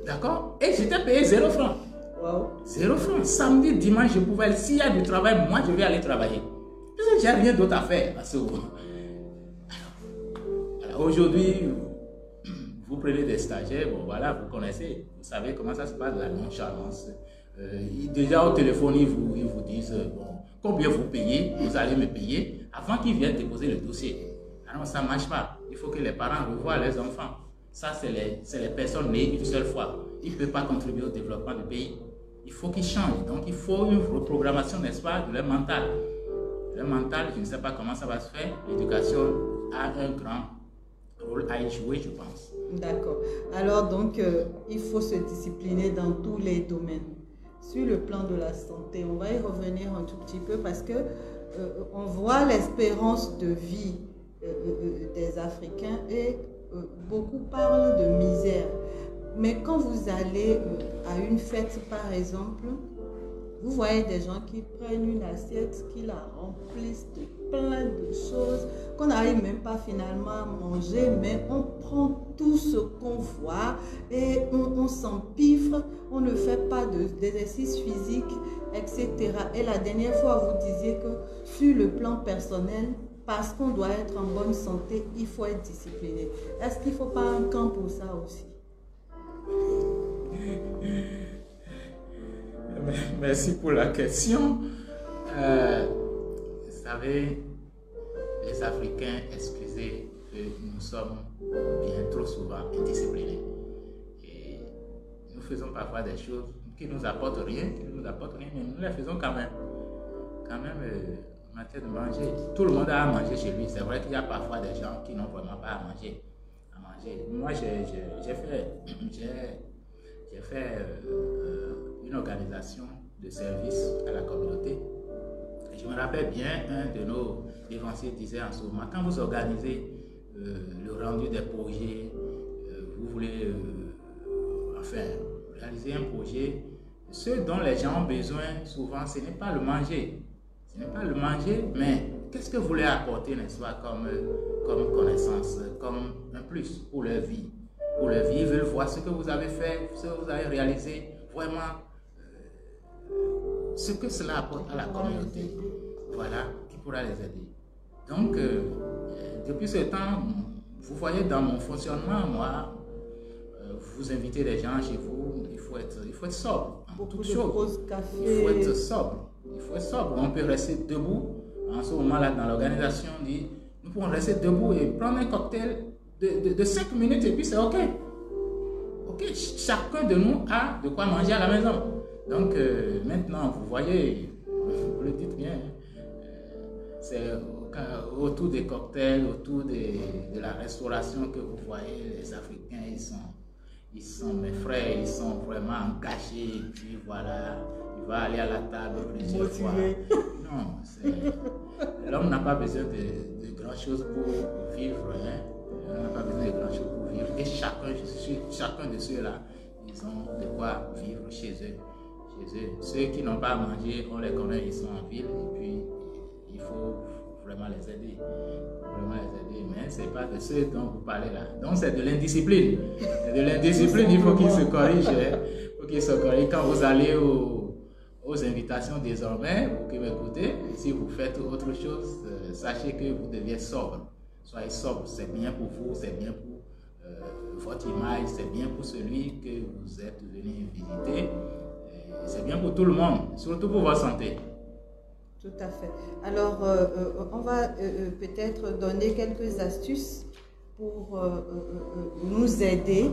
D'accord? Et j'étais payé 0 francs. Wow. 0 francs. Samedi, dimanche, je pouvais aller. S'il y a du travail, moi, je vais aller travailler. Parce que j'ai rien d'autre à faire à ce moment. Alors, aujourd'hui, vous prenez des stagiaires, bon voilà, vous connaissez, vous savez comment ça se passe, la nonchalance. Déjà au téléphone, ils vous disent, bon, combien vous payez, vous allez me payer, avant qu'ils viennent déposer le dossier. Alors ça ne marche pas. Il faut que les parents revoient leurs enfants. Ça, c'est les personnes nées une seule fois. Ils ne peuvent pas contribuer au développement du pays. Il faut qu'ils changent. Donc, il faut une reprogrammation, n'est-ce pas, de leur mental. le mental, je ne sais pas comment ça va se faire. L'éducation a un grand rôle à y jouer, je pense. D'accord. Alors donc, il faut se discipliner dans tous les domaines. Sur le plan de la santé, on va y revenir un tout petit peu parce que on voit l'espérance de vie des Africains et beaucoup parlent de misère. Mais quand vous allez à une fête, par exemple, vous voyez des gens qui prennent une assiette, qui la remplissent de plein de choses, qu'on n'arrive même pas finalement à manger, mais on prend tout ce qu'on voit et on s'empiffre, on ne fait pas d'exercice physique, etc. Et la dernière fois, vous disiez que sur le plan personnel, parce qu'on doit être en bonne santé, il faut être discipliné. Est-ce qu'il ne faut pas un camp pour ça aussi? Merci pour la question. Vous savez, les Africains, excusez, nous sommes bien trop souvent indisciplinés. Et nous faisons parfois des choses qui ne nous apportent rien, mais nous les faisons quand même. En matière de manger, tout le monde a à manger chez lui. C'est vrai qu'il y a parfois des gens qui n'ont vraiment pas à manger. Moi, j'ai fait une organisation de service à la communauté. Et je me rappelle bien, un de nos dévanciers disait en ce moment, quand vous organisez le rendu des projets, vous voulez réaliser un projet, ce dont les gens ont besoin souvent, ce n'est pas le manger. Ce n'est pas le manger, mais qu'est-ce que vous voulez apporter, n'est-ce pas, comme connaissance, comme un plus pour leur vie. Pour leur vie, ils veulent voir ce que vous avez fait, ce que vous avez réalisé, vraiment ce que cela apporte à la communauté. Voilà, qui pourra les aider. Donc, depuis ce temps, vous voyez dans mon fonctionnement, moi, vous invitez les gens chez vous, il faut être sobre en toutes choses. Il faut être sobre. On peut rester debout. En ce moment-là, dans l'organisation, on dit, nous pouvons rester debout et prendre un cocktail de 5 minutes et puis c'est OK. OK, chacun de nous a de quoi manger à la maison. Donc, maintenant, vous voyez, vous le dites bien, c'est autour des cocktails, autour de la restauration que vous voyez, les Africains, ils sont mes frères, ils sont vraiment engagés, et puis voilà, il va aller à la table plusieurs fois. Non, l'homme n'a pas besoin de grand chose pour vivre, hein. On n'a pas besoin de grand chose pour vivre. Et chacun de ceux-là, ils ont de quoi vivre chez eux. Ceux qui n'ont pas à manger, on les connaît, ils sont en ville, et puis il faut vraiment les aider. Mais ce n'est pas de ceux dont vous parlez là. Donc c'est de l'indiscipline. Il faut qu'ils se corrigent. Quand vous allez aux invitations désormais, vous qui m'écoutez, si vous faites autre chose, sachez que vous deviez être sobre. Soyez sobre, c'est bien pour vous, c'est bien pour votre image, c'est bien pour celui que vous êtes venu visiter, c'est bien pour tout le monde, surtout pour votre santé. Tout à fait. Alors, on va peut-être donner quelques astuces pour nous aider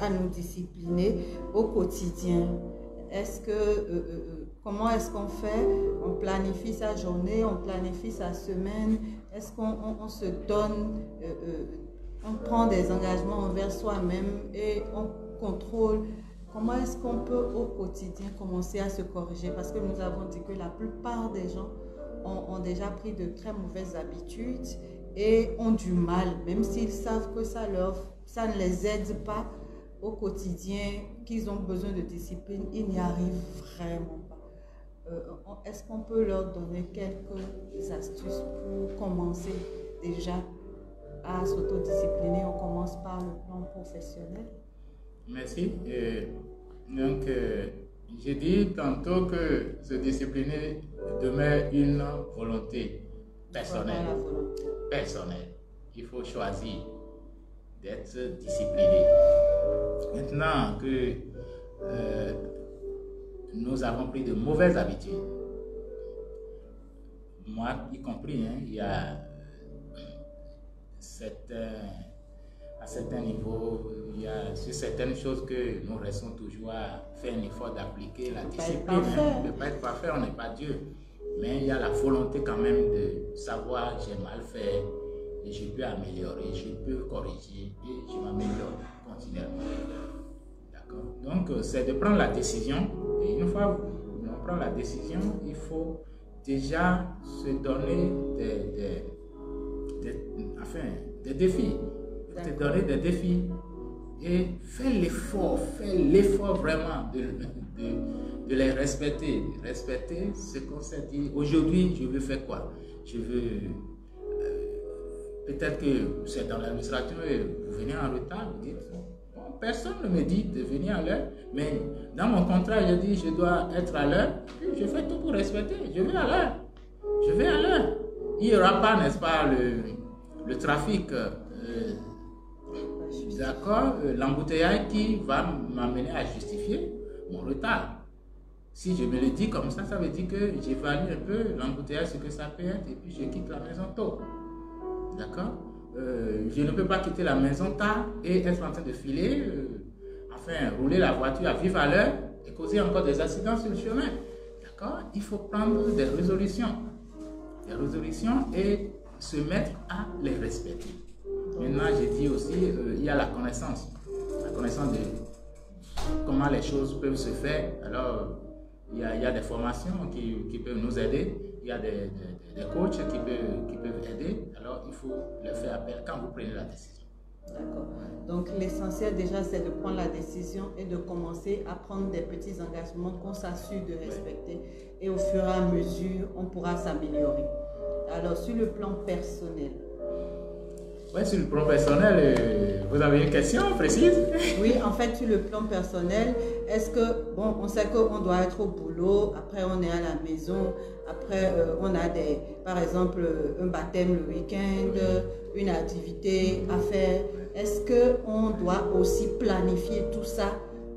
à nous discipliner au quotidien. Comment est-ce qu'on fait? On planifie sa journée, on planifie sa semaine. Est-ce qu'on se donne, on prend des engagements envers soi-même et on contrôle? Comment est-ce qu'on peut au quotidien commencer à se corriger? Parce que nous avons dit que la plupart des gens ont déjà pris de très mauvaises habitudes et ont du mal, même s'ils savent que ça ne les aide pas au quotidien, qu'ils ont besoin de discipline, ils n'y arrivent vraiment pas. Est-ce qu'on peut leur donner quelques astuces pour commencer déjà à s'autodiscipliner? On commence par le plan professionnel. Merci. Donc, j'ai dit tantôt que se discipliner demeure une volonté personnelle. Il faut choisir d'être discipliné. Maintenant que nous avons pris de mauvaises habitudes, moi y compris, hein, il y a à certains niveaux, il y a sur certaines choses que nous restons toujours à faire un effort d'appliquer la discipline. On ne peut pas être parfait, on n'est pas Dieu. mais il y a la volonté quand même de savoir j'ai mal fait et je peux améliorer, je peux corriger et je m'améliore continuellement. D'accord? Donc, c'est de prendre la décision. Et une fois qu'on prend la décision, il faut déjà se donner des défis. Il faut te donner des défis et faire l'effort vraiment de les respecter. Respecter ce qu'on s'est dit. Aujourd'hui, je veux faire quoi? Je veux... peut-être que c'est dans l'administration et vous venez en retard, vous dites... Personne ne me dit de venir à l'heure, mais dans mon contrat, je dis je dois être à l'heure, puis je fais tout pour respecter, je vais à l'heure. Je vais à l'heure. Il n'y aura pas, n'est-ce pas, le trafic, d'accord, l'embouteillage qui va m'amener à justifier mon retard. Si je me le dis comme ça veut dire que j'évalue un peu l'embouteillage, ce que ça peut être, et puis je quitte la maison tôt. D'accord? Je ne peux pas quitter la maison tard et être en train de filer, rouler la voiture à vive à l'heure et causer encore des accidents sur le chemin. D'accord? Il faut prendre des résolutions et se mettre à les respecter. Maintenant, j'ai dit aussi, il y a la connaissance de comment les choses peuvent se faire. Alors, il y a des formations qui peuvent nous aider. Il y a des coachs qui peuvent aider. Alors, il faut leur faire appel quand vous prenez la décision. D'accord. Donc, l'essentiel déjà, c'est de prendre la décision et de commencer à prendre des petits engagements qu'on s'assure de respecter. Et au fur et à mesure, on pourra s'améliorer. Alors, sur le plan personnel. Oui, sur le plan personnel, vous avez une question précise? Oui, en fait, sur le plan personnel, est-ce que, bon, on sait qu'on doit être au boulot, après on est à la maison, après on a par exemple, un baptême le week-end, une activité à faire. Est-ce qu'on doit aussi planifier tout ça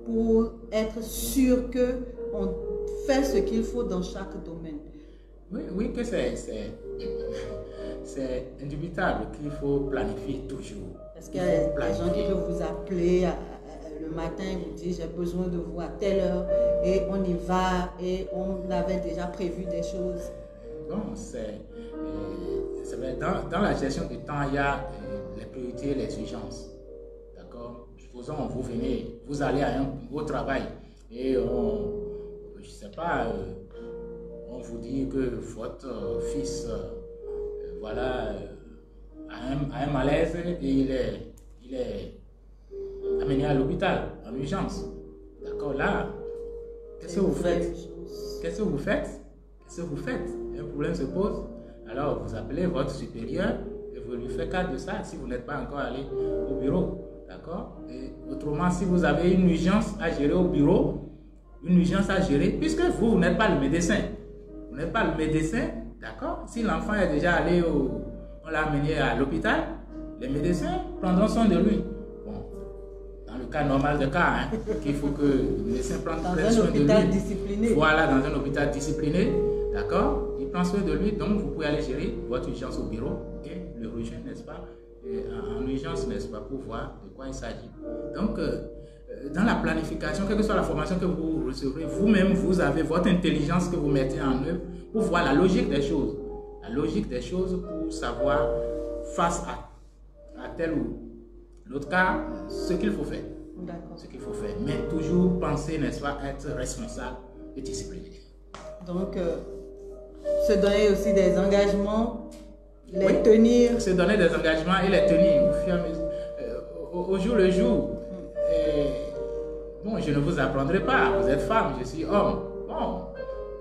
pour être sûr qu'on fait ce qu'il faut dans chaque domaine? Oui, que c'est indubitable qu'il faut planifier toujours. Parce qu'il y a des gens qui peuvent vous appeler le matin et vous dire j'ai besoin de vous à telle heure et on y va et on avait déjà prévu des choses. Bon, c'est vrai, dans la gestion du temps, il y a les priorités et les urgences. D'accord? Supposons vous allez au travail et je ne sais pas, on vous dit que votre fils a un malaise et il est amené à l'hôpital en urgence. D'accord, là, qu'est-ce que vous faites? Qu'est-ce que vous faites? Un problème se pose, alors vous appelez votre supérieur et vous lui faites cas de ça si vous n'êtes pas encore allé au bureau. D'accord? Et autrement, si vous avez une urgence à gérer au bureau, puisque vous n'êtes pas le médecin. Vous n'êtes pas le médecin, d'accord? Si l'enfant est déjà allé on l'a amené à l'hôpital, les médecins prendront soin de lui. Bon, dans le cas normal de cas, qu'il faut que le médecin prenne soin de lui. Dans un hôpital discipliné. Voilà, dans un hôpital discipliné, d'accord? Il prend soin de lui, donc vous pouvez aller gérer votre urgence au bureau et le rejoindre, n'est-ce pas? En urgence, n'est-ce pas, pour voir de quoi il s'agit. Donc, dans la planification, quelle que soit la formation que vous recevrez, vous-même, vous avez votre intelligence que vous mettez en œuvre pour voir la logique des choses. La logique des choses pour savoir, face à tel ou l'autre cas, ce qu'il faut faire. Ce qu'il faut faire. Mais toujours penser, n'est-ce pas, être responsable et discipliné. Donc, se donner aussi des engagements, les tenir. Se donner des engagements et les tenir au fur et à mesure, au jour le jour. Bon, je ne vous apprendrai pas, vous êtes femme, je suis homme. Bon,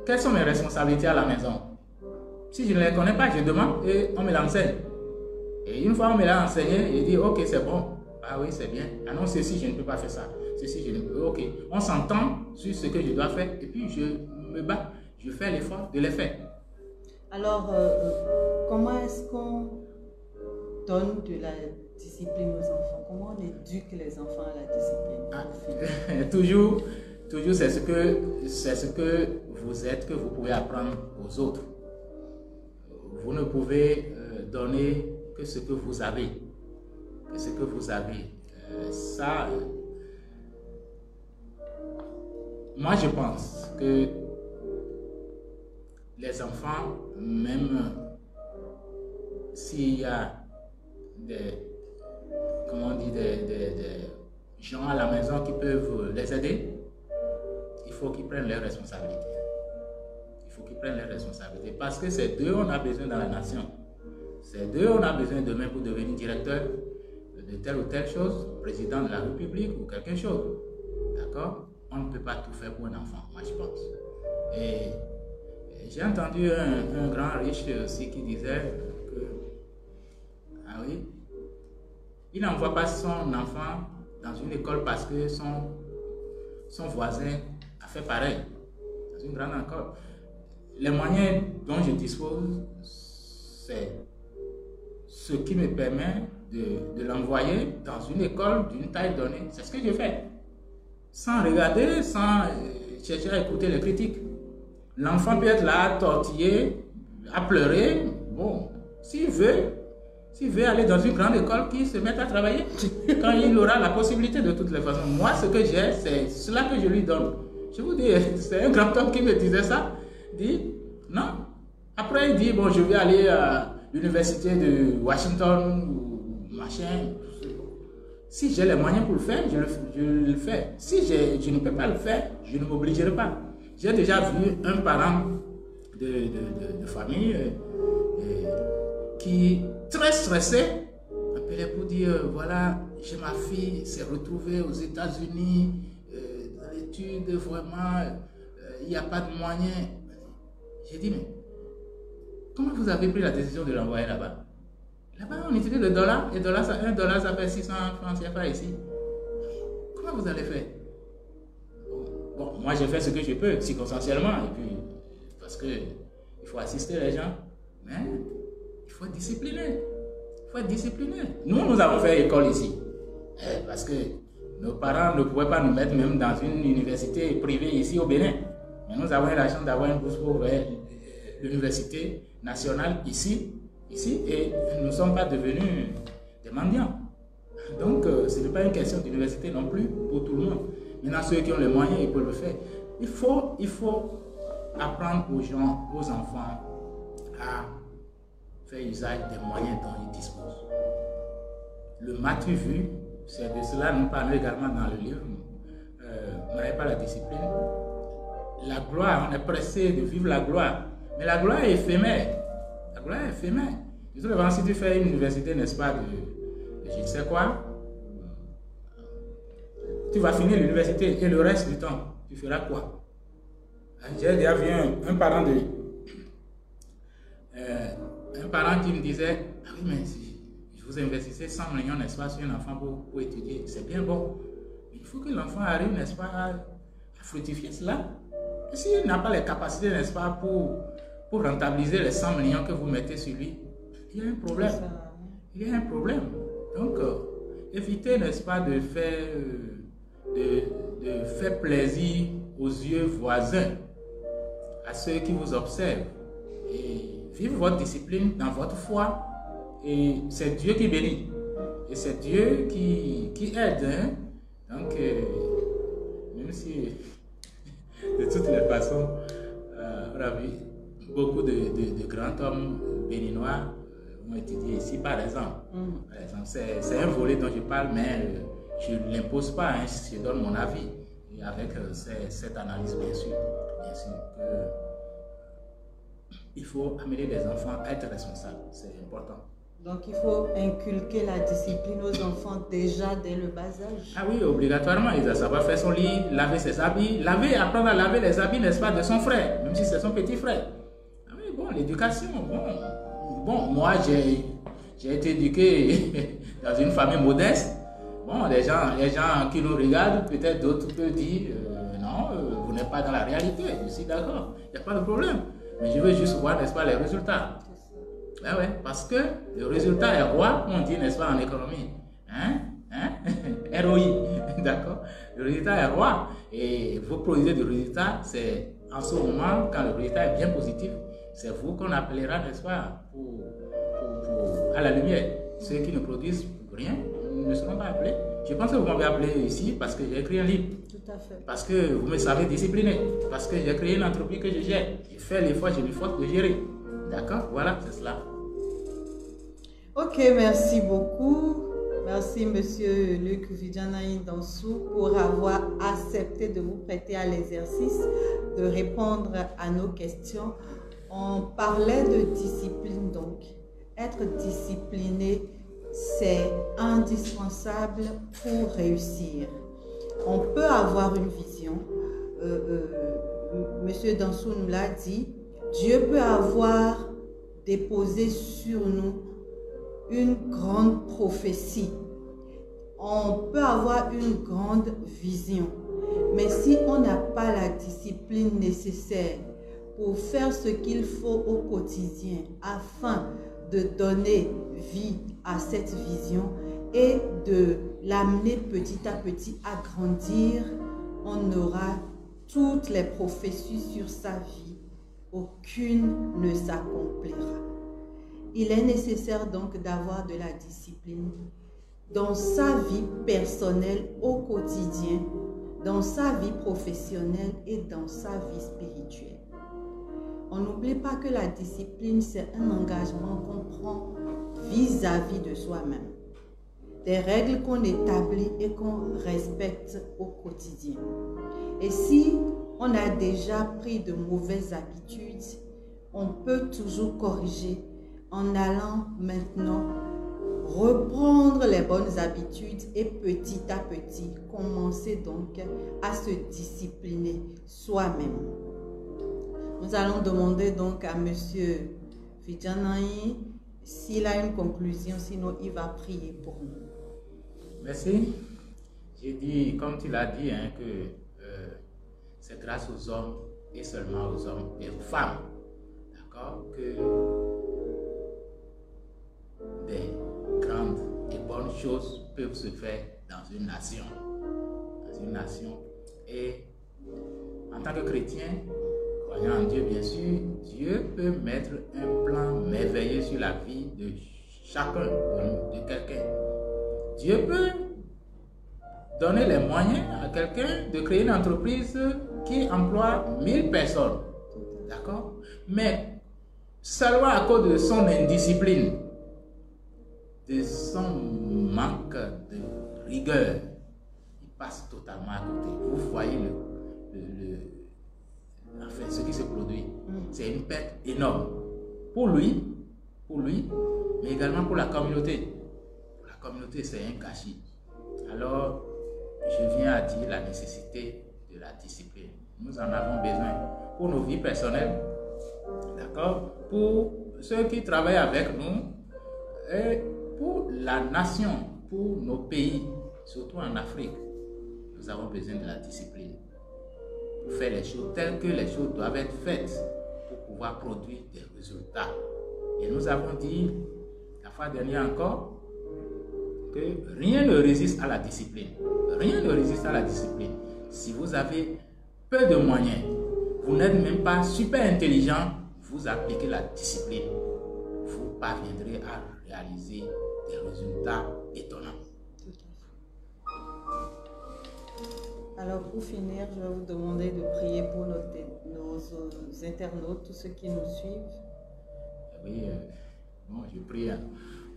quelles sont mes responsabilités à la maison? Si je ne les connais pas, je demande et on me l'enseigne. Et une fois on me l'a enseigné, il dit ok, c'est bon. Ah oui, c'est bien. Ah non, ceci, je ne peux pas faire ça. Ceci, je ne peux. Ok, on s'entend sur ce que je dois faire et puis je me bats. Je fais l'effort de les faire. Alors, comment est-ce qu'on donne de la discipline aux enfants? Comment on éduque les enfants à la discipline? Toujours, c'est ce que vous êtes que vous pouvez apprendre aux autres. Vous ne pouvez donner que ce que vous avez. Moi je pense que les enfants, même s'il y a des gens à la maison qui peuvent les aider, il faut qu'ils prennent leurs responsabilités. Il faut qu'ils prennent leurs responsabilités parce que c'est d'eux on a besoin dans la nation. C'est d'eux on a besoin demain pour devenir directeur de telle ou telle chose, président de la République ou quelque chose. D'accord? On ne peut pas tout faire pour un enfant, moi je pense. Et j'ai entendu un grand riche aussi qui disait que, ah oui, il n'envoie pas son enfant dans une école parce que son voisin a fait pareil, dans une grande école. Les moyens dont je dispose, c'est ce qui me permet de l'envoyer dans une école d'une taille donnée. C'est ce que je fais. Sans regarder, sans chercher à écouter les critiques. L'enfant peut être là, à tortiller, à pleurer. Bon, s'il veut aller dans une grande école, qu'il se mette à travailler quand il aura la possibilité de toutes les façons. Moi, ce que j'ai, c'est cela que je lui donne. Je vous dis, c'est un grand homme qui me disait ça. Il dit, non. Après, il dit, bon, je vais aller à l'université de Washington ou machin. Si j'ai les moyens pour le faire, je le fais. Si je ne peux pas le faire, je ne m'obligerai pas. J'ai déjà vu un parent de famille qui, très stressé, appelait pour dire, voilà, j'ai ma fille, s'est retrouvée aux États-Unis, dans l'étude, vraiment, il n'y a pas de moyens. J'ai dit, mais comment vous avez pris la décision de l'envoyer là-bas? Là-bas, on utilise le dollar, et $1 ça fait 600 francs CFA ici. Comment vous allez faire? Bon, moi j'ai fait ce que je peux, circonstanciellement, et puis, parce que il faut assister les gens, mais il faut être discipliné. Il faut être discipliné. Nous avons fait école ici, parce que nos parents ne pouvaient pas nous mettre même dans une université privée ici au Bénin. Mais nous avons eu la chance d'avoir une bourse pour l'université nationale ici, et nous ne sommes pas devenus des mendiants. Donc, ce n'est pas une question d'université non plus pour tout le monde. Maintenant, ceux qui ont les moyens, ils peuvent le faire. Il faut apprendre aux gens, aux enfants, à faire usage des moyens dont ils disposent. Le m'as-tu vu, c'est de cela nous parlons également dans le livre. On n'avait pas la discipline. La gloire, on est pressé de vivre la gloire. Mais la gloire est éphémère. La gloire est éphémère. De toute façon, si tu fais une université, n'est-ce pas, de je ne sais quoi, tu vas finir l'université et le reste du temps, tu feras quoi? J'ai déjà vu un parent qui me disait, ah oui, mais si je vous investissais 100 millions, n'est-ce pas, sur un enfant pour étudier, c'est bien bon. Il faut que l'enfant arrive, n'est-ce pas, à fructifier cela. Et s'il n'a pas les capacités, n'est-ce pas, pour rentabiliser les 100 millions que vous mettez sur lui, il y a un problème. Il y a un problème. Donc, évitez, n'est-ce pas, de faire plaisir aux yeux voisins, à ceux qui vous observent. Et vivez votre discipline dans votre foi. Et c'est Dieu qui bénit. Et c'est Dieu qui aide. Hein? Donc, même si, de toutes les façons, on a vu beaucoup de grands hommes béninois ont étudié ici, par exemple. C'est un volet dont je parle, mais je ne l'impose pas, hein, je donne mon avis. Et avec cette analyse, bien sûr il faut amener les enfants à être responsables, c'est important. Donc il faut inculquer la discipline aux enfants déjà dès le bas âge. Ah oui, obligatoirement, il doit savoir faire son lit, laver ses habits, apprendre à laver les habits, n'est-ce pas, de son frère, même si c'est son petit frère. Ah oui, bon, l'éducation, bon, moi j'ai été éduqué dans une famille modeste. Bon, les gens qui nous regardent, peut-être d'autres peuvent dire, non, vous n'êtes pas dans la réalité, je suis d'accord, il n'y a pas de problème. Mais je veux juste voir, n'est-ce pas, les résultats. Ah ouais, parce que le résultat est roi, on dit, n'est-ce pas, en économie. ROI, d'accord. Le résultat est roi. Et vous produisez du résultat, c'est en ce moment, quand le résultat est bien positif, c'est vous qu'on appellera, n'est-ce pas, à la lumière. Ceux qui ne produisent rien ne seront pas appelés. Je pense que vous m'avez appelé ici parce que j'ai écrit un livre. Tout à fait. Parce que vous me savez discipliner. Parce que j'ai créé une entreprise que je gère. Je fais l'effort, je m'efforce de gérer. D'accord? Voilà, c'est cela. Ok, merci beaucoup. Merci, Monsieur Luc Vidjanaï Dansou, pour avoir accepté de vous prêter à l'exercice de répondre à nos questions. On parlait de discipline, donc. Être discipliné, c'est indispensable pour réussir. On peut avoir une vision. Monsieur Dansou nous l'a dit. Dieu peut avoir déposé sur nous une grande prophétie. On peut avoir une grande vision. Mais si on n'a pas la discipline nécessaire pour faire ce qu'il faut au quotidien afin de donner vie à cette vision et de l'amener petit à petit à grandir, on aura toutes les prophéties sur sa vie. Aucune ne s'accomplira. Il est nécessaire donc d'avoir de la discipline dans sa vie personnelle au quotidien, dans sa vie professionnelle et dans sa vie spirituelle. On n'oublie pas que la discipline, c'est un engagement qu'on prend vis-à-vis de soi-même. Des règles qu'on établit et qu'on respecte au quotidien. Et si on a déjà pris de mauvaises habitudes, on peut toujours corriger en allant maintenant reprendre les bonnes habitudes et petit à petit commencer donc à se discipliner soi-même. Nous allons demander donc à Monsieur Vidjanaï s'il a une conclusion, sinon il va prier pour nous. Merci. J'ai dit, comme tu l'as dit, hein, que c'est grâce aux hommes et seulement aux hommes et aux femmes, d'accord, que des grandes et bonnes choses peuvent se faire dans une nation. Dans une nation. Et en tant que chrétien, croyant en Dieu, bien sûr, Dieu peut mettre un plan merveilleux sur la vie de chacun de nous, de quelqu'un. Dieu peut donner les moyens à quelqu'un de créer une entreprise qui emploie 1000 personnes. D'accord? Mais seulement à cause de son indiscipline, de son manque de rigueur, il passe totalement à côté. Vous voyez enfin, ce qui se produit. C'est une perte énorme pour lui, mais également pour la communauté. Pour la communauté, c'est un gâchis. Alors, je viens à dire la nécessité de la discipline. Nous en avons besoin pour nos vies personnelles, d'accord, pour ceux qui travaillent avec nous, et pour la nation, pour nos pays, surtout en Afrique. Nous avons besoin de la discipline pour faire les choses telles que les choses doivent être faites pour pouvoir produire des résultats. Et nous avons dit la fois dernière encore que rien ne résiste à la discipline. Rien ne résiste à la discipline. Si vous avez peu de moyens, vous n'êtes même pas super intelligent, vous appliquez la discipline, vous parviendrez à réaliser des résultats étonnants. Alors pour finir, je vais vous demander de prier pour nos internautes, tous ceux qui nous suivent. Oui, bon, je prie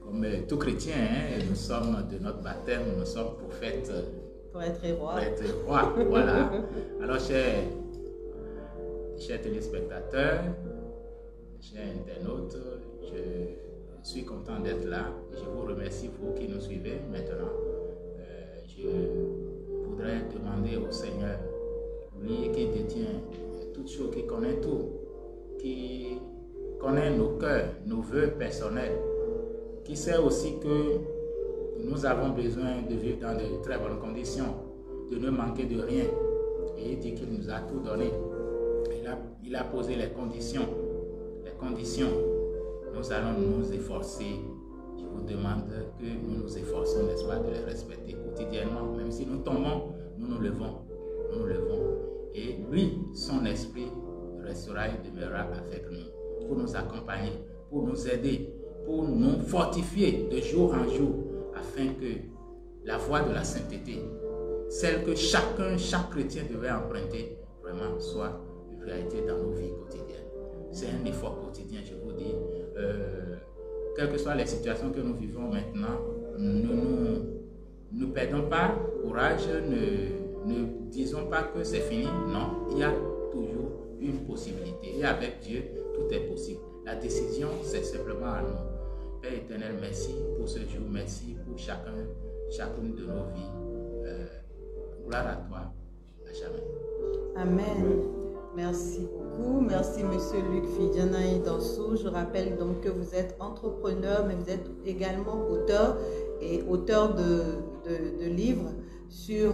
comme tout chrétien, hein, nous sommes de notre baptême, nous sommes prophètes. Pour être roi. Pour être roi, voilà. Alors, chers téléspectateurs, chers internautes, je suis content d'être là. Je vous remercie, vous qui nous suivez maintenant. Je voudrais demander au Seigneur, lui qui détient toutes choses, qui connaît tout, qui connaît nos cœurs, nos vœux personnels, qui sait aussi que nous avons besoin de vivre dans de très bonnes conditions, de ne manquer de rien. Et il dit qu'il nous a tout donné. Il a posé les conditions. Les conditions. Nous allons nous efforcer. Je vous demande que nous nous efforçons, n'est-ce pas, de les respecter quotidiennement. Même si nous tombons, nous nous levons. Nous nous levons. Et lui, son esprit restera et demeurera avec nous pour nous accompagner, pour nous aider, pour nous fortifier de jour en jour, afin que la voie de la sainteté, celle que chaque chrétien devait emprunter, vraiment soit une réalité dans nos vies quotidiennes. C'est un effort quotidien, je vous dis. Quelles que soient les situations que nous vivons maintenant, ne perdons pas courage, ne disons pas que c'est fini. Non, il y a toujours une possibilité. Et avec Dieu, tout est possible. La décision, c'est simplement à nous. Père éternel, merci pour ce jour. Merci pour chacune de nos vies. Gloire à toi, à jamais. Amen. Merci beaucoup. Merci, Monsieur Luc Fidianaï Dansou. Je rappelle donc que vous êtes entrepreneur, mais vous êtes également auteur de livres sur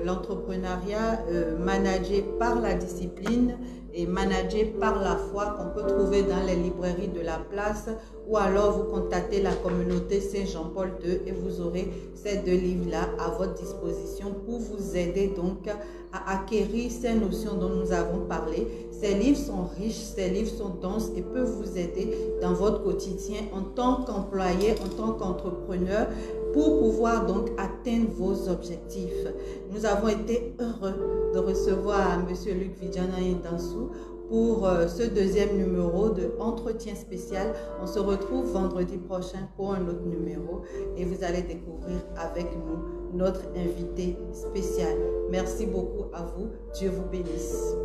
l'entrepreneuriat managé par la discipline et managé par la foi, qu'on peut trouver dans les librairies de la place, ou alors vous contactez la communauté Saint-Jean-Paul II et vous aurez ces deux livres-là à votre disposition pour vous aider donc à acquérir ces notions dont nous avons parlé. Ces livres sont riches, ces livres sont denses et peuvent vous aider dans votre quotidien en tant qu'employé, en tant qu'entrepreneur, pour pouvoir donc atteindre vos objectifs. Nous avons été heureux de recevoir M. Luc Fidianaï Dansou pour ce deuxième numéro de Entretien spécial. On se retrouve vendredi prochain pour un autre numéro et vous allez découvrir avec nous notre invité spécial. Merci beaucoup à vous. Dieu vous bénisse.